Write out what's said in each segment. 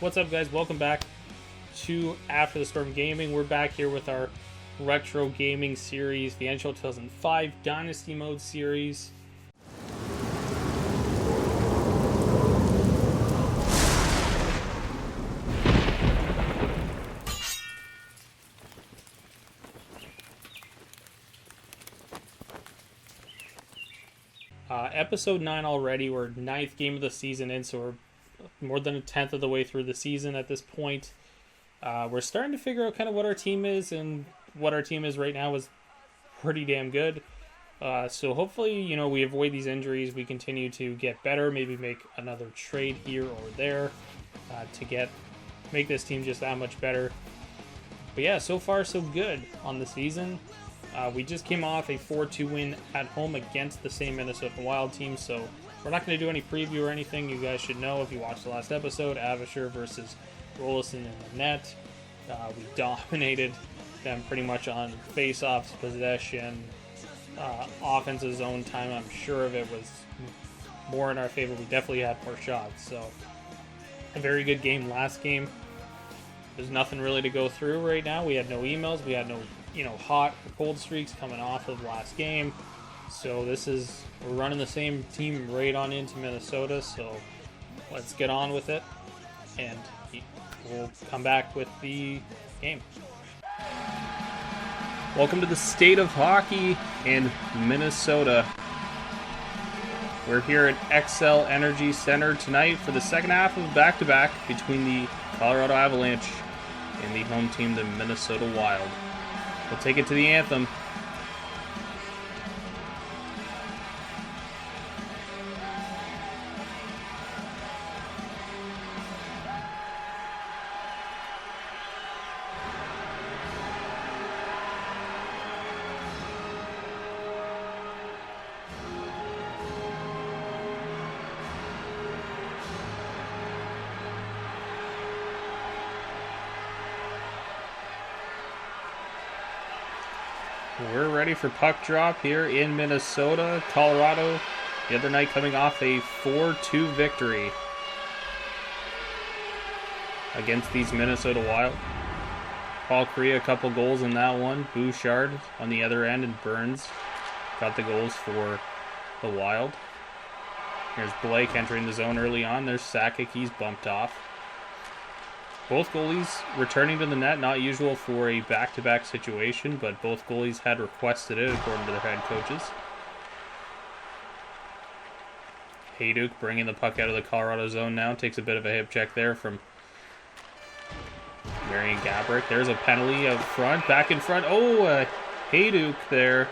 What's up, guys? Welcome back to After the Storm Gaming. We're back here with our retro gaming series, the NHL 2005 Dynasty Mode series. Episode 9 already. We're 9th game of the season in, so we're more than a 10th of the way through the season at this point. We're starting to figure out kind of what our team is, and what our team is right now is pretty damn good. So hopefully, we avoid these injuries. We continue to get better, maybe make another trade here or there to make this team just that much better. But yeah, so far so good on the season. We just came off a 4-2 win at home against the same Minnesota Wild team, so we're not going to do any preview or anything. You guys should know if you watched the last episode, Avishar versus Rolison in the net. We dominated them pretty much on face-offs, possession, offensive zone time. I'm sure of it was more in our favor. We definitely had more shots, so a very good game last game. There's nothing really to go through right now. We had no emails. We had no hot or cold streaks coming off of last game. So we're running the same team right on into Minnesota. So let's get on with it, and we'll come back with the game. Welcome to the state of hockey in Minnesota. We're here at Xcel Energy Center tonight for the second half of back-to-back between the Colorado Avalanche and the home team, the Minnesota Wild. We'll take it to the anthem. We're ready for puck drop here in Minnesota. Colorado, the other night coming off a 4-2 victory against these Minnesota Wild. Paul Kariya, a couple goals in that one. Bouchard on the other end, and Burns got the goals for the Wild. Here's Blake entering the zone early on. There's Sakic, he's bumped off. Both goalies returning to the net, not usual for a back-to-back situation, but both goalies had requested it according to their head coaches. Hayduk bringing the puck out of the Colorado zone now, takes a bit of a hip check there from Marian Gaborik. There's a penalty up front, back in front. Hayduk there.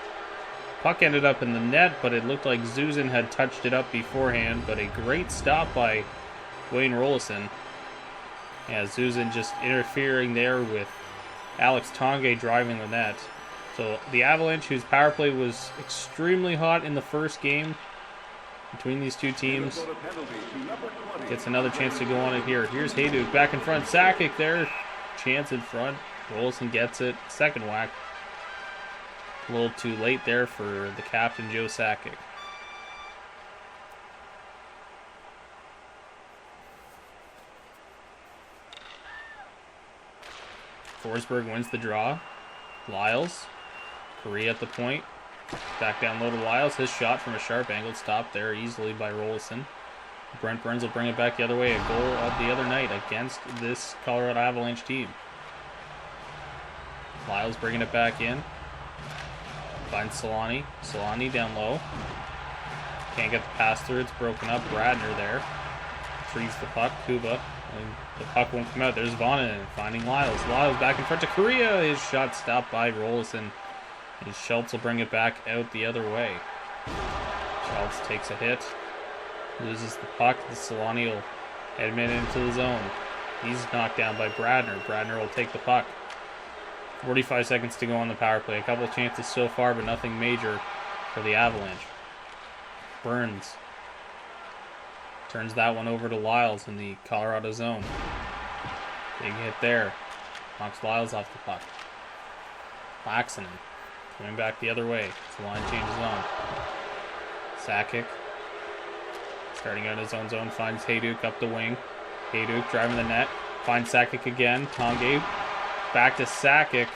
Puck ended up in the net, but it looked like Zuzin had touched it up beforehand, but a great stop by Wayne Rolison. Yeah, Zuzin just interfering there with Alex Tanguay driving the net. So the Avalanche, whose power play was extremely hot in the first game between these two teams, gets another chance to go on it here. Here's Hayduk back in front. Sakic there. Chance in front. Rolison gets it. Second whack. A little too late there for the captain, Joe Sakic. Forsberg wins the draw. Lyles. Kariya at the point. Back down low to Lyles. His shot from a sharp angle stopped there easily by Rolison. Brent Burns will bring it back the other way. A goal of the other night against this Colorado Avalanche team. Lyles bringing it back in. Finds Solani. Solani down low. Can't get the pass through. It's broken up. Bradner there. Retrieves the puck. Kuba. And the puck won't come out. There's Vonanen finding Lyles. Lyles back in front to Kariya. His shot stopped by Rolison. And Schultz will bring it back out the other way. Schultz takes a hit. Loses the puck. The Solani will admit into the zone. He's knocked down by Bradner. Bradner will take the puck. 45 seconds to go on the power play. A couple chances so far, but nothing major for the Avalanche. Burns turns that one over to Lyles in the Colorado zone. Big hit there. Knocks Lyles off the puck. Laxinen coming back the other way. The line changes on. Sakic starting out his own zone, finds Hayduk up the wing. Hayduk driving the net. Finds Sakic again. Tanguay back to Sakic.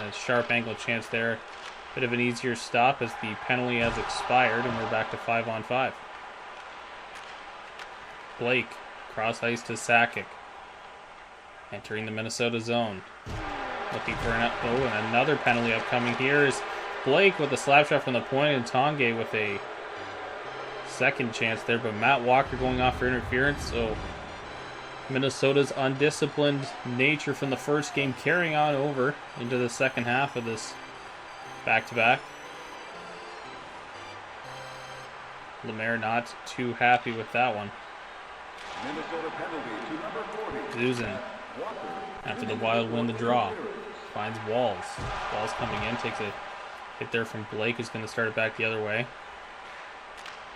A sharp angle chance there. Bit of an easier stop as the penalty has expired, and we're back to 5-on-5. Blake, cross ice to Sakic. Entering the Minnesota zone. Looking for and another penalty upcoming here is Blake with a slap shot from the point, and Tanguay with a second chance there, but Matt Walker going off for interference, so Minnesota's undisciplined nature from the first game carrying on over into the second half of this back-to-back. Lemaire not too happy with that one. Minnesota penalty to number 40. Zuzan, after the Wild win the draw, finds Walls. Walls coming in, takes a hit there from Blake, who's going to start it back the other way.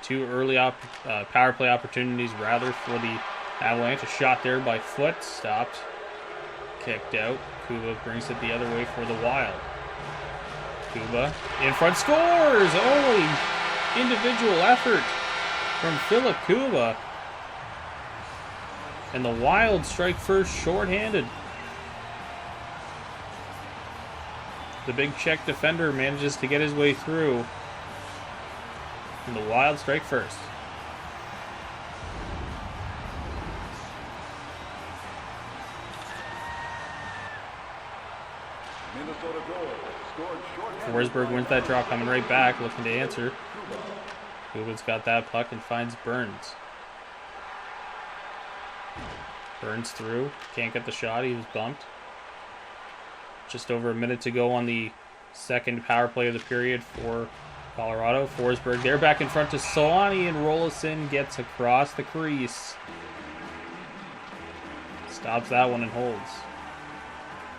Two early power play opportunities, rather, for the Avalanche. A shot there by Foot, stopped, kicked out. Kuba brings it the other way for the Wild. Kuba in front, scores! Only individual effort from Philip Kuba. And the Wild strike first shorthanded. The big Czech defender manages to get his way through. And the Wild strike first. Minnesota goal scored shorthanded. Forsberg wins that draw, coming right back, looking to answer. Kuba's got that puck and finds Burns. Burns through, can't get the shot, he was bumped. Just over a minute to go on the second power play of the period for Colorado. Forsberg there, back in front to Solani, and Rolison gets across the crease. Stops that one and holds.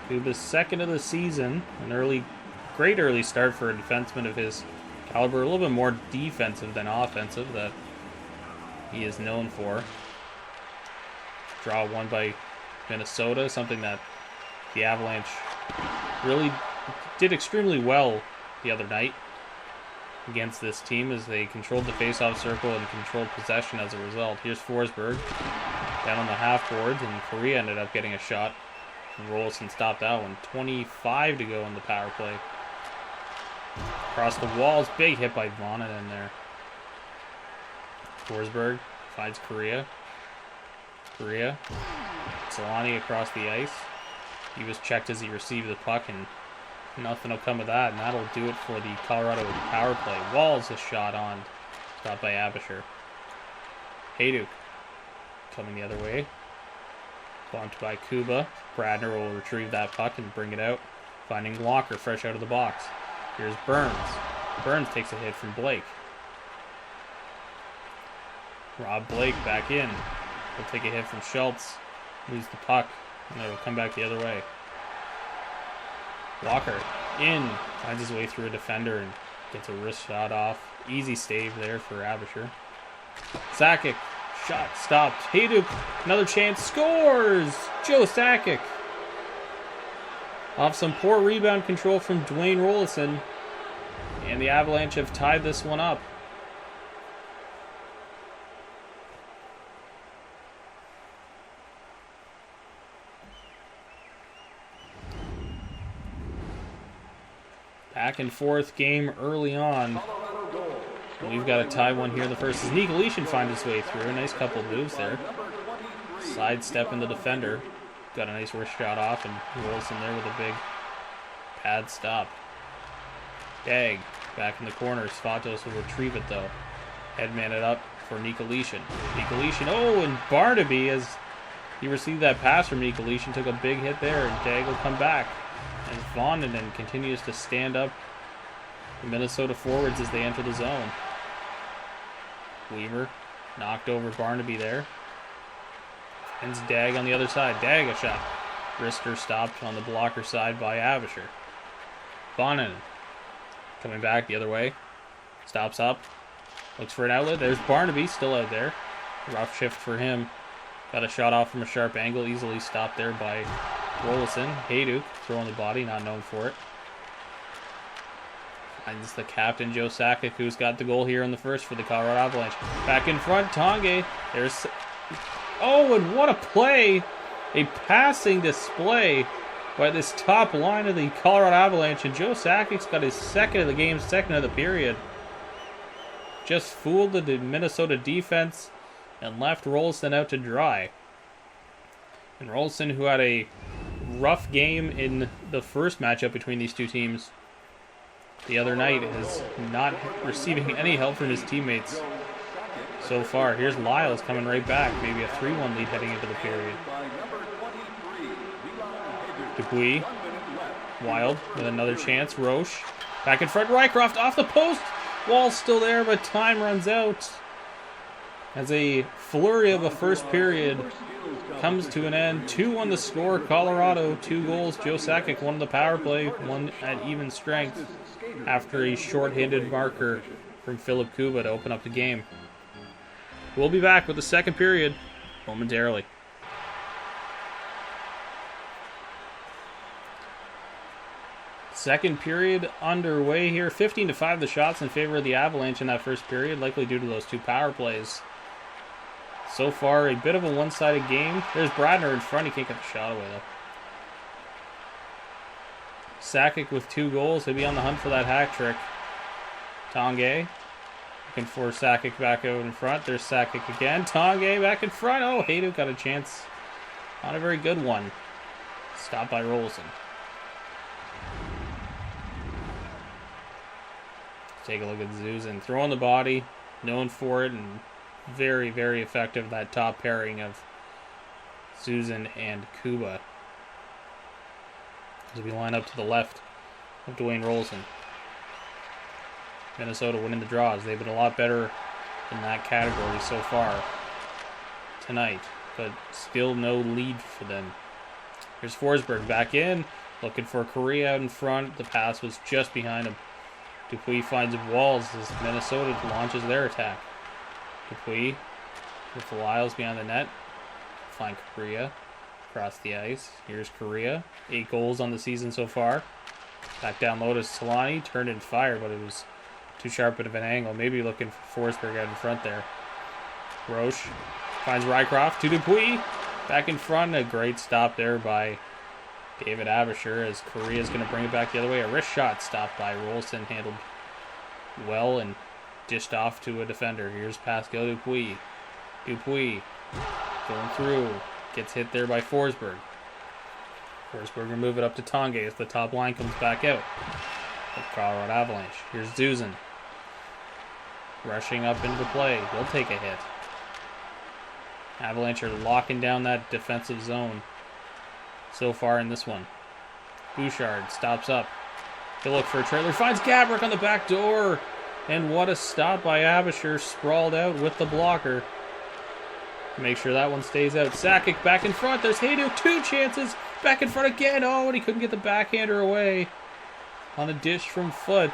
Kuba's second of the season, an great early start for a defenseman of his caliber, a little bit more defensive than offensive that he is known for. Draw won by Minnesota, something that the Avalanche really did extremely well the other night against this team, as they controlled the faceoff circle and controlled possession as a result. Here's Forsberg down on the half boards, and Korea ended up getting a shot. And Rolison stopped that one. 25 to go in the power play. Across the walls, big hit by Vonen in there. Forsberg finds Korea. Solani across the ice. He was checked as he received the puck, and nothing will come of that, and that'll do it for the Colorado power play. Walls a shot on, stopped by Abisher. Hayduk coming the other way. Bumped by Kuba. Bradner will retrieve that puck and bring it out, finding Walker fresh out of the box. Here's Burns. Burns takes a hit from Blake. Rob Blake back in. He'll take a hit from Schultz. Lose the puck, and it'll come back the other way. Walker in, finds his way through a defender and gets a wrist shot off. Easy stave there for Abisher. Sakic, shot stopped. Hayduk, another chance, scores! Joe Sakic. Off some poor rebound control from Dwayne Rolison, and the Avalanche have tied this one up. Back and forth game early on. We've got a tie one here in the first. As Nikolitin finds his way through. A nice couple moves there. Sidestep in the defender. Got a nice wrist shot off and rolls in there with a big pad stop. Dag back in the corner. Svatos will retrieve it though. Headman it up for Nikolitin. Oh, and Barnaby, as he received that pass from Nikolitin, took a big hit there, and Dag will come back. And Vonen continues to stand up the Minnesota forwards as they enter the zone. Weaver knocked over Barnaby there. And Dag on the other side. Dag a shot. Wrister stopped on the blocker side by Abisher. Vonen coming back the other way. Stops up. Looks for an outlet. There's Barnaby still out there. Rough shift for him. Got a shot off from a sharp angle. Easily stopped there by Rolison. Hayduk throwing the body, not known for it. Finds the captain, Joe Sakic, who's got the goal here in the first for the Colorado Avalanche. Back in front, Tanguay. There's Oh, and what a play! A passing display by this top line of the Colorado Avalanche. And Joe Sakic's got his second of the game, second of the period. Just fooled the Minnesota defense and left Rolston out to dry. And Rolston, who had a rough game in the first matchup between these two teams the other night, is not receiving any help from his teammates so far. Here's Lyles coming right back. Maybe a 3-1 lead heading into the period. Dupuis. Wild with another chance. Roche. Back in front. Rycroft off the post. Wall's still there, but time runs out. As a flurry of a first period comes to an end. 2-1 the score. Colorado, 2 goals. Joe Sakic, one on the power play, one at even strength after a short-handed marker from Philip Kuba to open up the game. We'll be back with the second period momentarily. Second period underway here. 15-5 the shots in favor of the Avalanche in that first period, likely due to those 2 power plays. So far, a bit of a one-sided game. There's Bradner in front. He can't get the shot away, though. Sakic with 2 goals. He'll be on the hunt for that hat trick. Tanguay looking for Sakic back out in front. There's Sakic again. Tanguay back in front. Oh, Hayduk got a chance. Not a very good one. Stopped by Rolson. Take a look at Zuzin. Throwing the body. Known for it. And very, very effective, that top pairing of Zuzin and Kuba. As we line up to the left of Dwayne Rolson. Minnesota winning the draws. They've been a lot better in that category so far tonight, but still no lead for them. Here's Forsberg back in, looking for Correa out in front. The pass was just behind him. Dupuis finds Walls as Minnesota launches their attack. Dupuis with Lyles behind the net. Find Correa across the ice. Here's Correa. 8 goals on the season so far. Back down low to Solani. Turned and fired, but it was too sharp of an angle. Maybe looking for Forsberg out in front there. Roche finds Rycroft to Dupuis. Back in front. A great stop there by David Abisher as Correa's going to bring it back the other way. A wrist shot stopped by Rolston. Handled well and dished off to a defender. Here's Pascal Dupuis. Dupuis going through. Gets hit there by Forsberg. Forsberg will move it up to Tanguay as the top line comes back out. With Colorado Avalanche. Here's Zuzin. Rushing up into play. He'll take a hit. Avalanche are locking down that defensive zone so far in this one. Bouchard stops up. He'll look for a trailer. Finds Gabrick on the back door. And what a stop by Abisher. Sprawled out with the blocker. Make sure that one stays out. Sakic back in front. There's Hayduk. 2 chances. Back in front again. Oh, and he couldn't get the backhander away on a dish from Foot.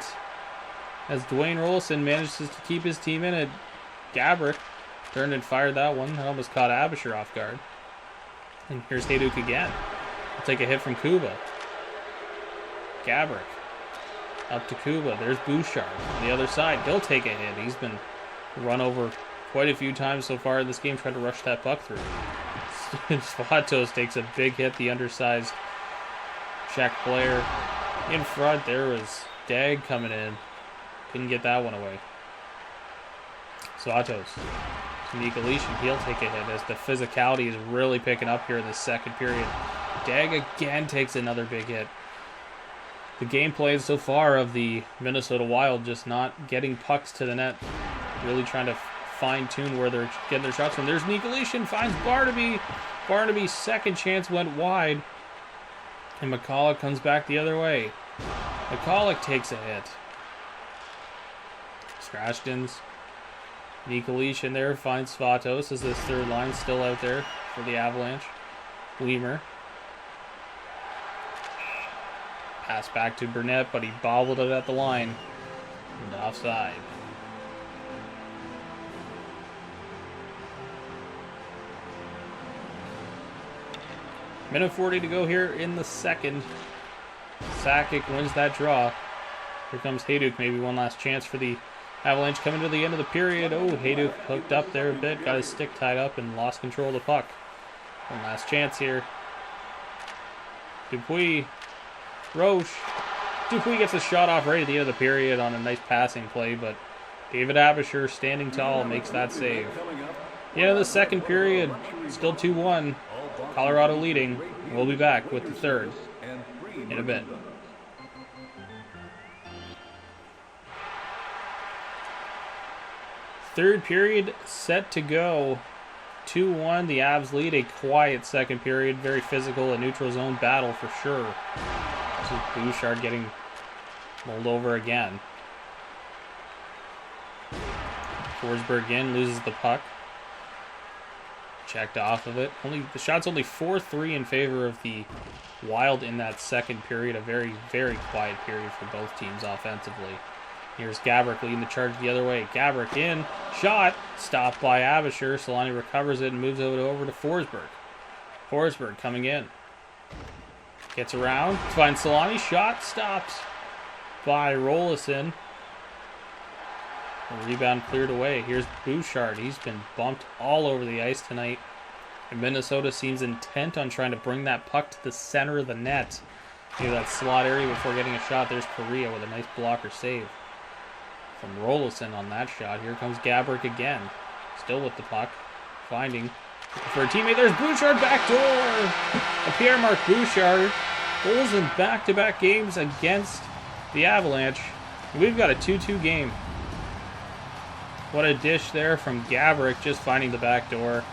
As Dwayne Rolson manages to keep his team in it. Gabrick turned and fired that one. That almost caught Abisher off guard. And here's Hayduk again. He'll take a hit from Kuba. Gabrick up to Kuba. There's Bouchard on the other side. He'll take a hit. He's been run over quite a few times so far in this game, trying to rush that puck through. Svatos takes a big hit, the undersized Czech player. In front, there was Dag coming in. Couldn't get that one away. Svatos. Nikolish, he'll take a hit as the physicality is really picking up here in the second period. Dag again takes another big hit. The gameplay so far of the Minnesota Wild just not getting pucks to the net. Really trying to fine-tune where they're getting their shots from. There's Nikolish, finds Barnaby. Barnaby's second chance went wide. And McCulloch comes back the other way. McCulloch takes a hit. Strashton's Nikolish in there finds Svatos as this third line still out there for the Avalanche. Weimer. Pass back to Burnett, but he bobbled it at the line. And offside. Minute 40 to go here in the second. Sakic wins that draw. Here comes Hayduk, maybe one last chance for the Avalanche coming to the end of the period. Oh, Hayduk hooked up there a bit, got his stick tied up and lost control of the puck. One last chance here. Dupuis. Roche. Dupuis gets a shot off right at the end of the period on a nice passing play, but David Abisher, standing tall, makes that save. The end of the second period, still 2-1. Colorado leading. We'll be back with the third in a bit. Third period set to go. 2-1. The Avs lead. A quiet second period. Very physical. A neutral zone battle for sure. This is Bouchard getting rolled over again. Forsberg in, loses the puck. Checked off of it. The shot's only 4-3 in favor of the Wild in that second period. A very, very quiet period for both teams offensively. Here's Gaborik leading the charge the other way. Gaborik in. Shot. Stopped by Abisher. Solani recovers it and moves it over to Forsberg. Forsberg coming in. Gets around. Finds Solani. Shot. Stopped by Rolison. The rebound cleared away. Here's Bouchard. He's been bumped all over the ice tonight. And Minnesota seems intent on trying to bring that puck to the center of the net. Near that slot area before getting a shot. There's Correa with a nice blocker save from Rolison on that shot. Here comes Gaborik again. Still with the puck. Finding for a teammate. There's Bouchard backdoor. A Pierre-Marc Bouchard. Goals in back-to-back games against the Avalanche. We've got a 2-2 game. What a dish there from Gaborik, just finding the back door.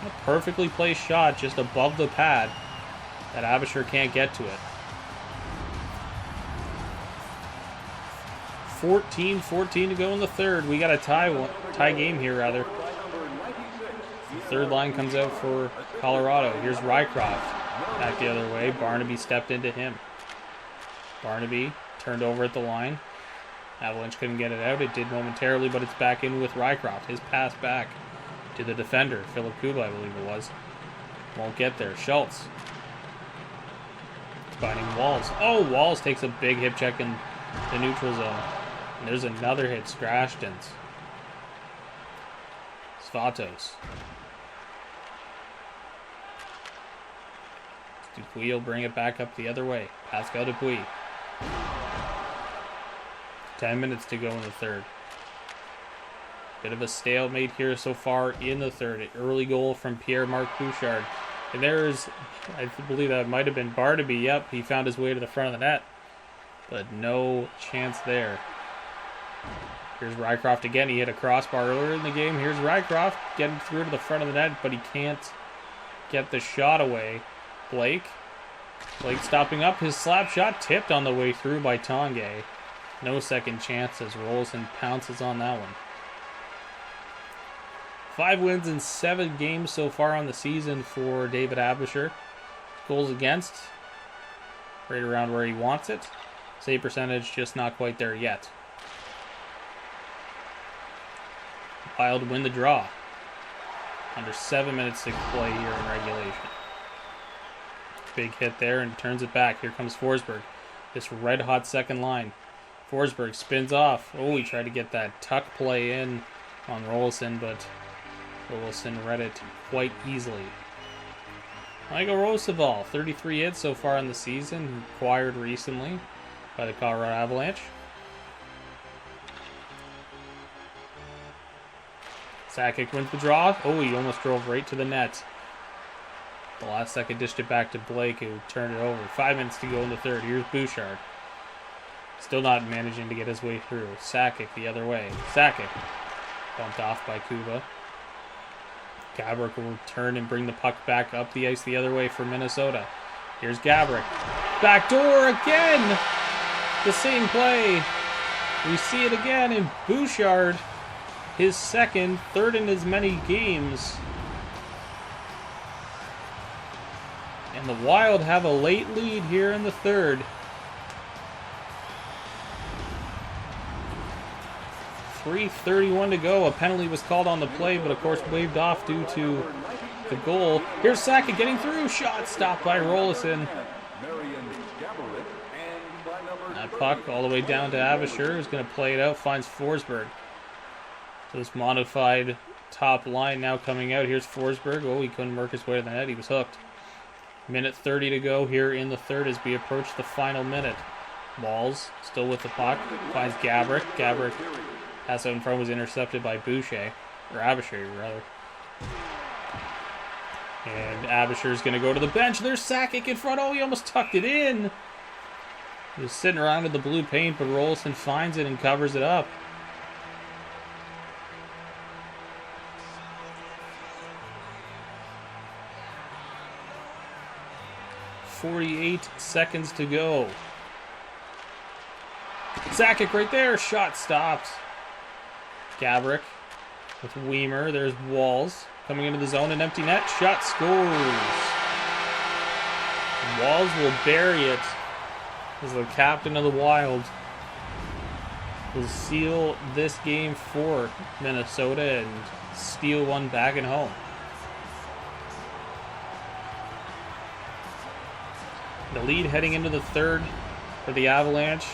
A perfectly placed shot just above the pad that Abisher can't get to it. 14-14 to go in the third. We got a tie game here, rather. The third line comes out for Colorado. Here's Rycroft. Back the other way. Barnaby stepped into him. Barnaby turned over at the line. Avalanche couldn't get it out. It did momentarily, but it's back in with Rycroft. His pass back to the defender. Philip Kuba, I believe it was. Won't get there. Schultz. Finding Walls. Oh, Walls takes a big hip check in the neutral zone. And there's another hit. Strashton's. Svatos. Dupuis will bring it back up the other way. Pascal Dupuis. 10 minutes to go in the third. Bit of a stalemate here so far in the third. An early goal from Pierre-Marc Bouchard. And there's, I believe that might have been Barnaby. Yep, he found his way to the front of the net. But no chance there. Here's Rycroft again. He hit a crossbar earlier in the game. Here's Rycroft getting through to the front of the net, but he can't get the shot away. Blake stopping up. His slap shot tipped on the way through by Tanguay. No second chances. Rolls and pounces on that one. 5 wins in 7 games so far on the season for David Abisher. Goals against, right around where he wants it. Save percentage just not quite there yet. Wild win the draw. Under 7 minutes to play here in regulation. Big hit there and turns it back. Here comes Forsberg. This red hot second line. Forsberg spins off. Oh, he tried to get that tuck play in on Rolison, but Rolison read it quite easily. Michael Roosevelt, 33 hits so far in the season, acquired recently by the Colorado Avalanche. Sakic wins the draw. Oh, he almost drove right to the net. The last second dished it back to Blake, who turned it over. 5 minutes to go in the third. Here's Bouchard. Still not managing to get his way through. Sakic the other way. Sakic bumped off by Kuba. Gaborik will turn and bring the puck back up the ice the other way for Minnesota. Here's Gaborik. Backdoor again! The same play. We see it again in Bouchard. His second, third in as many games. And the Wild have a late lead here in the third. 3:31 to go. A penalty was called on the play, but of course waved off due to the goal. Here's Sakic getting through. Shot stopped by Rolison. That puck all the way down to Avishur, who's going to play it out, finds Forsberg. So this modified top line now coming out. Here's Forsberg. Oh, he couldn't work his way to the net. He was hooked. Minute 30 to go here in the third as we approach the final minute. Walls still with the puck. Finds Gabrick. Gabrick has out in front, was intercepted by Boucher. Or Avishur, rather. And Avishur's going to go to the bench. There's Sakic in front. Oh, he almost tucked it in. He was sitting around in the blue paint, but Rolston finds it and covers it up. .48 seconds to go. Sakic right there. Shot stopped. Gabrick with Weimer. There's Walls coming into the zone. An empty net. Shot scores. Walls will bury it as the captain of the Wild will seal this game for Minnesota and steal one back at home. The lead heading into the third for the Avalanche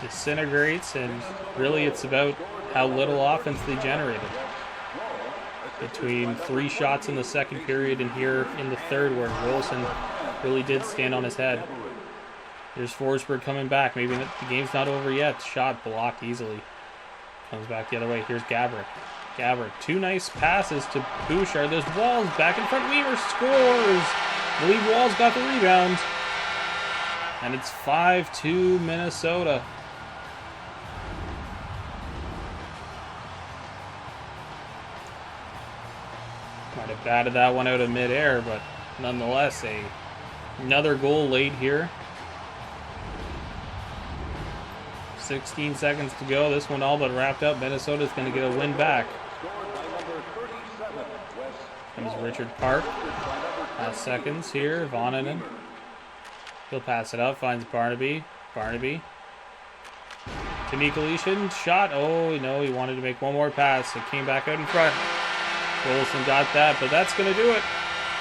disintegrates, and really it's about how little offense they generated. Between 3 shots in the second period and here in the third where Wilson really did stand on his head. There's Forsberg coming back. Maybe the game's not over yet. Shot blocked easily. Comes back the other way. Here's Gabrick. Gabrick. 2 nice passes to Bouchard. There's Walls back in front. Weaver scores. I believe Walls got the rebound. And it's 5-2 Minnesota. Might have batted that one out of midair, but nonetheless, another goal late here. 16 seconds to go. This one all but wrapped up. Minnesota's going to get a win back. Comes Richard Park. Last seconds here. Voninen. He'll pass it up. Finds Barnaby. Barnaby. To Nikolitin. Shot. Oh, no. He wanted to make one more pass. It came back out in front. Wilson got that, but that's going to do it.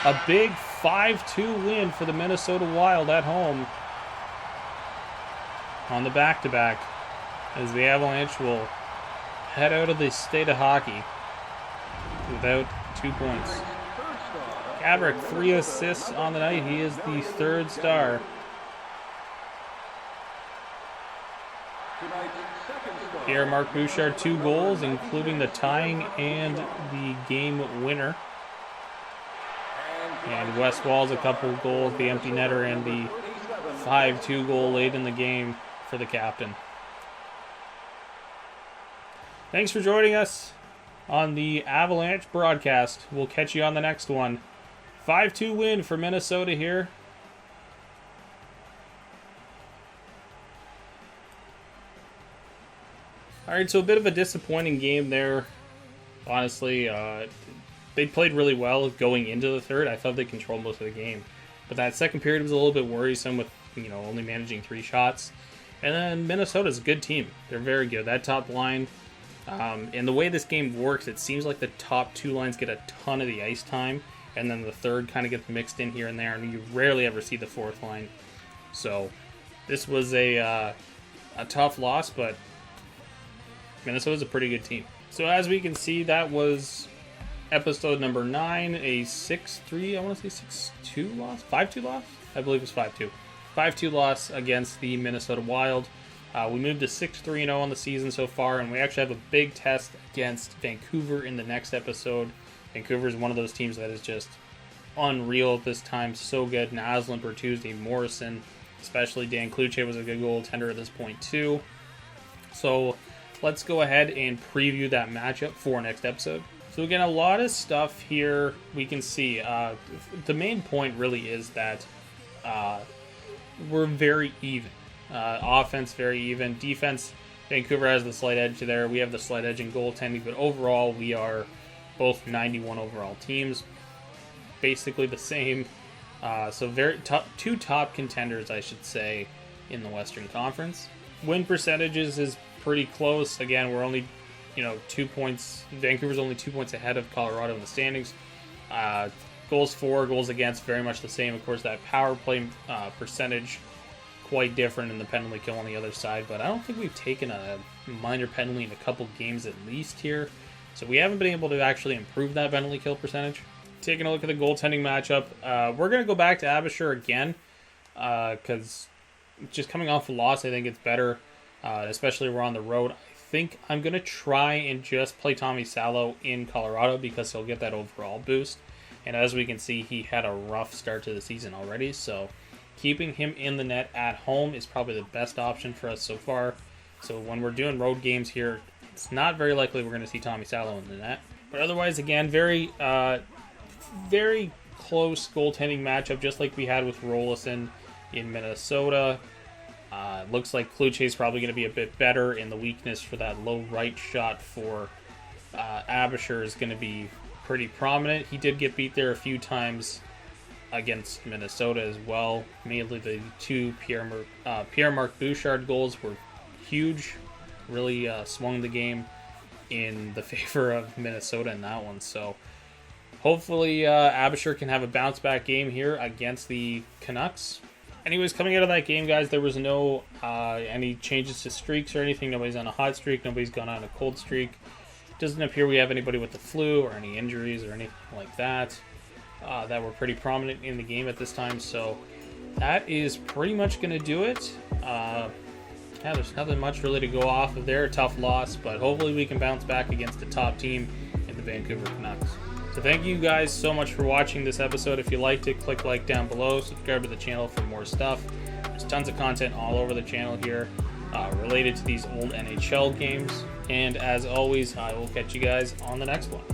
A big 5-2 win for the Minnesota Wild at home on the back-to-back, as the Avalanche will head out of the state of hockey without 2 points. Gabrick, 3 assists on the night. He is the 3rd star. Here, Marc Bouchard, 2 goals, including the tying and the game winner. And Wes Walls, a couple goals, the empty netter, and the 5-2 goal late in the game for the captain. Thanks for joining us on the Avalanche broadcast. We'll catch you on the next one. 5-2 win for Minnesota here. Alright, so a bit of a disappointing game there. Honestly, they played really well going into the third. I thought they controlled most of the game. But that second period was a little bit worrisome with, only managing 3 shots. And then Minnesota's a good team. They're very good. That top line, and the way this game works, it seems like the top 2 lines get a ton of the ice time, and then the third kind of gets mixed in here and there, and you rarely ever see the 4th line. So this was a tough loss, but Minnesota's a pretty good team. So as we can see, that was episode number 9, a 6-3, I want to say 6-2 loss? 5-2 loss? I believe it was 5-2. 5-2 loss against the Minnesota Wild. We moved to 6-3-0 on the season so far, and we actually have a big test against Vancouver in the next episode. Vancouver is one of those teams that is just unreal at this time. So good. Naslund, Bertuzzi, Morrison, especially Dan Kluche was a good goaltender at this point too. So let's go ahead and preview that matchup for next episode. So again, a lot of stuff here we can see. The main point really is that we're very even. Offense very even. Defense, Vancouver has the slight edge there. We have the slight edge in goaltending, but overall we are both 91 overall teams. Basically the same. So very two top contenders, I should say, in the Western Conference. Win percentages is pretty close. Again, we're only 2 points. Vancouver's only 2 points ahead of Colorado in the standings. Goals for, goals against, very much the same. Of course, that power play percentage quite different in the penalty kill on the other side, but I don't think we've taken a minor penalty in a couple games at least here. So we haven't been able to actually improve that penalty kill percentage. Taking a look at the goaltending matchup, we're going to go back to Abisher again, because just coming off a loss, I think it's better, especially we're on the road. I think I'm going to try and just play Tommy Salo in Colorado because he'll get that overall boost. And as we can see, he had a rough start to the season already, so keeping him in the net at home is probably the best option for us so far. So when we're doing road games here, it's not very likely we're going to see Tommy Salo in the net. But otherwise, again, very close goaltending matchup, just like we had with Rolison in Minnesota. Looks like Kluche is probably going to be a bit better, and the weakness for that low right shot for Abisher is going to be pretty prominent. He did get beat there a few times against Minnesota as well. Mainly the two Pierre-Marc Bouchard goals were huge. Really swung the game in the favor of Minnesota in that one. So hopefully Abisher can have a bounce back game here against the Canucks. Anyways, coming out of that game, guys, there was no any changes to streaks or anything. Nobody's on a hot streak. Nobody's gone on a cold streak. Doesn't appear we have anybody with the flu or any injuries or anything like that that were pretty prominent in the game at this time. So that is pretty much going to do it. Yeah, there's nothing much really to go off of there. A tough loss, but hopefully we can bounce back against the top team in the Vancouver Canucks. So thank you guys so much for watching this episode. If you liked it, click like down below. Subscribe to the channel for more stuff. There's tons of content all over the channel here related to these old NHL games. And as always, I will catch you guys on the next one.